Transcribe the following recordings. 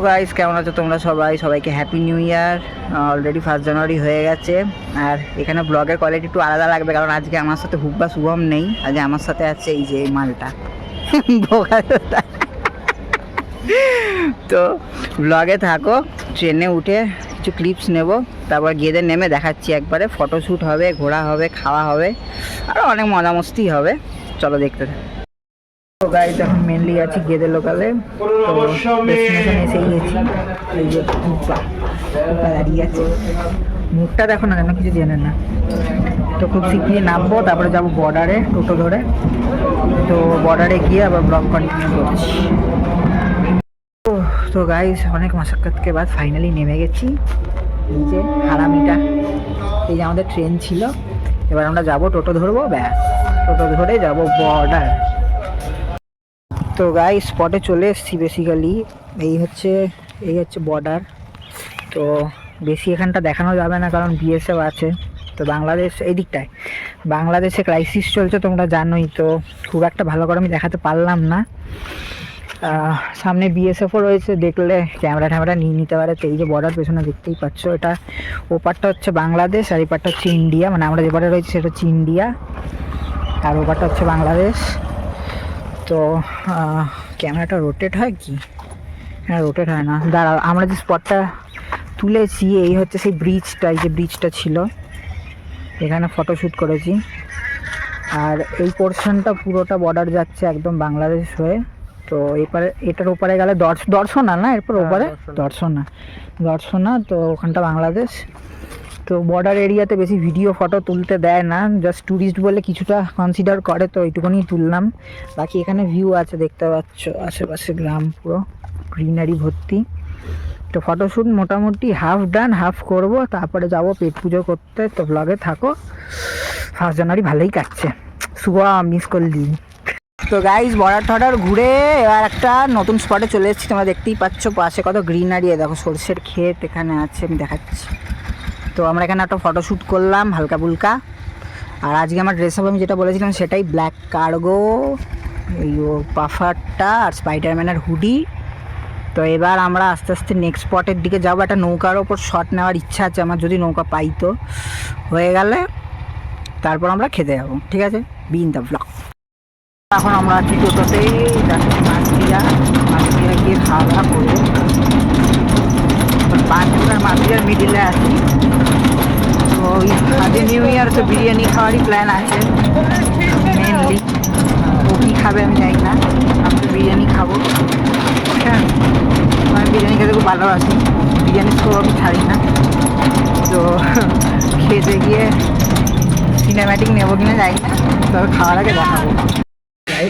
Guys, কেমন আছো তোমরা সবাই? সবাইকে হ্যাপি নিউ ইয়ার। অলরেডি 1 জানুয়ারি হয়ে গেছে। আর এখানে ব্লগের কোয়ালিটি একটু আলাদা লাগবে, কারণ আজকে আমার সাথে হুক বা শুভম নেই। আজকে আমার সাথে আছে এই যে এই মালটা বোকাচোদা। তো ব্লগে থাকো, ট্রেনে উঠে কিছু ক্লিপস নেব, তারপর গিয়ে নেমে দেখাচ্ছি একবারে। ফটোশ্যুট হবে, ঘোরা হবে, খাওয়া হবে, আরও অনেক মজা মস্তি হবে। চলো দেখতে থাকো। তো গাইস, এখন মেনলি আছি গেদে লোকালে। তো ডেস্টিনেশন এসেই গেছি। এই যে দাঁড়িয়ে আছে, মুখটা দেখো না, কেন কিছু জেনে না। তো খুব শীঘ্রই নামবো, তারপরে যাবো বর্ডারে টোটো ধরে। তো বর্ডারে গিয়ে আবার ব্লগ কন্টিনিউ করছি। তো গাইস, অনেক মাশাক্কাতকে বাদ ফাইনালি নেমে গেছি। এই যে হারামিটা, এই যে আমাদের ট্রেন ছিল। এবার আমরা যাবো, টোটো ধরবো, ব্যাস টোটো ধরে যাবো বর্ডার। তো গাইস, স্পটে চলে এসেছি। বেসিক্যালি এই হচ্ছে বর্ডার। তো বেশি এখানটা দেখানো যাবে না, কারণ বিএসএফ আছে। তো বাংলাদেশ এই দিকটায়, বাংলাদেশে ক্রাইসিস চলছে তোমরা জানোই। তো খুব একটা ভালো করে আমি দেখাতে পারলাম না। সামনে বিএসএফও রয়েছে, দেখলে ক্যামেরা নিয়ে নিতে পারে। তো এই যে বর্ডার পেছনে দেখতেই পাচ্ছ, এটা ওপারটা হচ্ছে বাংলাদেশ আর এই পারটা হচ্ছে ইন্ডিয়া। মানে আমরা যে পারে রয়েছে সেটা হচ্ছে ইন্ডিয়া, আর ওপারটা হচ্ছে বাংলাদেশ। তো ক্যামেরাটা রোটেট হয় কি? হ্যাঁ, রোটেট হয় না। দাঁড়াও, আমরা যে স্পটটা তুলেছি এই হচ্ছে সেই ব্রিজটা। এই যে ব্রিজটা ছিল, এখানে ফটোশ্যুট করেছি। আর এই পোর্শনটা পুরোটা বর্ডার যাচ্ছে একদম বাংলাদেশ হয়ে। তো এপারে, এটার ওপারে গেলে দর্শনা না, এরপর ওপারে দর্শনা। তো ওখানটা বাংলাদেশ। তো বর্ডার এরিয়াতে বেশি ভিডিও ফটো তুলতে দেয় না, জাস্ট ট্যুরিস্ট বলে কিছুটা কনসিডার করে, তো এইটুকুনি তুললাম। বাকি এখানে ভিউ আছে, দেখতে পাচ্ছ আশেপাশে গ্রাম পুরো গ্রিনারি ভর্তি। তো ফটোশ্যুট মোটামুটি হাফ ডান, হাফ করব, তারপরে যাব পেট পুজো করতে। তো ব্লগে থাকো। 1 জানুয়ারি ভালোই কাটছে, শুভ মিস করলি। তো গাইস, বর্ডার ঘুরে এবার একটা নতুন স্পটে চলে এসেছি। তোমরা দেখতেই পাচ্ছ পাশে কত গ্রিনারি। দেখো সরষের ক্ষেত এখানে আছে, আমি দেখাচ্ছি। তো আমরা এখানে একটা ফটোশ্যুট করলাম হালকা ফুলকা। আর আজকে আমার ড্রেস আপ আমি যেটা বলেছিলাম সেটাই, ব্ল্যাক কার্গো, এই পাফারটা আর স্পাইডারম্যানের হুডি। তো এবার আমরা আস্তে আস্তে নেক্সট স্পটের দিকে যাবো। একটা নৌকার ওপর শট নেওয়ার ইচ্ছা আছে আমার, যদি নৌকা পাই। তো হয়ে গেলে তারপর আমরা খেতে যাবো, ঠিক আছে? Be in the blog. এখন আমরা আছি টোটোতেই, যাচ্ছি মাছদিয়া গিয়ে খাওয়া দাওয়া করবো। মাছদিয়ার মিডিলে আছি। তো আজকে নিউ ইয়ার, তো বিরিয়ানি খাওয়ারই প্ল্যান আছে মেনলি। ও কী খাবে আমি জানি না, আমি তো বিরিয়ানি খাবো। হ্যাঁ, আমি বিরিয়ানি খেতে খুব ভালোবাসি, বিরিয়ানি তো আমি ছাড়ি না। তো খেতে গিয়ে সিনেম্যাটিক নেবো কিনা জানি না, তবে খাওয়ার আগে দেখাবো।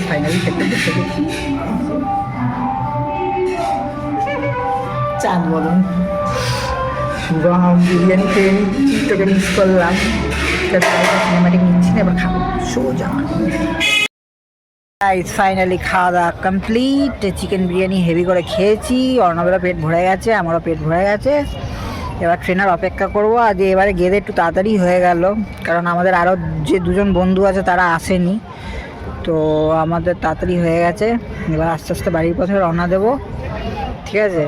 ফাইনালি খেতে বসে গেছি। চাঁদ বলুন, শুভম বিরিয়ানি খেয়ে নিচ্ছি, তোকে মিস করলাম। সিনেমাটিক নিচ্ছি না, এবার খাবো সোজা। ফাইনালি খাওয়া দাওয়া কমপ্লিট। চিকেন বিরিয়ানি হেভি করে খেয়েছি, অর্ণবেরও পেট ভরে গেছে, আমারও পেট ভরে গেছে। এবার ট্রেনের অপেক্ষা করবো। আজ এবারে গেলে একটু তাড়াতাড়ি হয়ে গেল, কারণ আমাদের আরও যে 2জন বন্ধু আছে তারা আসেনি। তো আমাদের তাড়াতাড়ি হয়ে গেছে। এবার আস্তে আস্তে বাড়ির পথে রওনা দেবো, ঠিক আছে?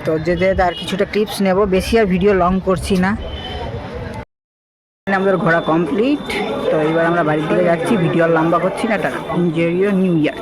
তো যেতে আর কিছুটা ক্লিপস নেব, বেশি আর ভিডিও লং করছি না। আমাদের ঘোরা কমপ্লিট। তো এবার আমরা বাড়ির দিকে যাচ্ছি, ভিডিও লম্বা করছি না। Tata, enjoy your new year.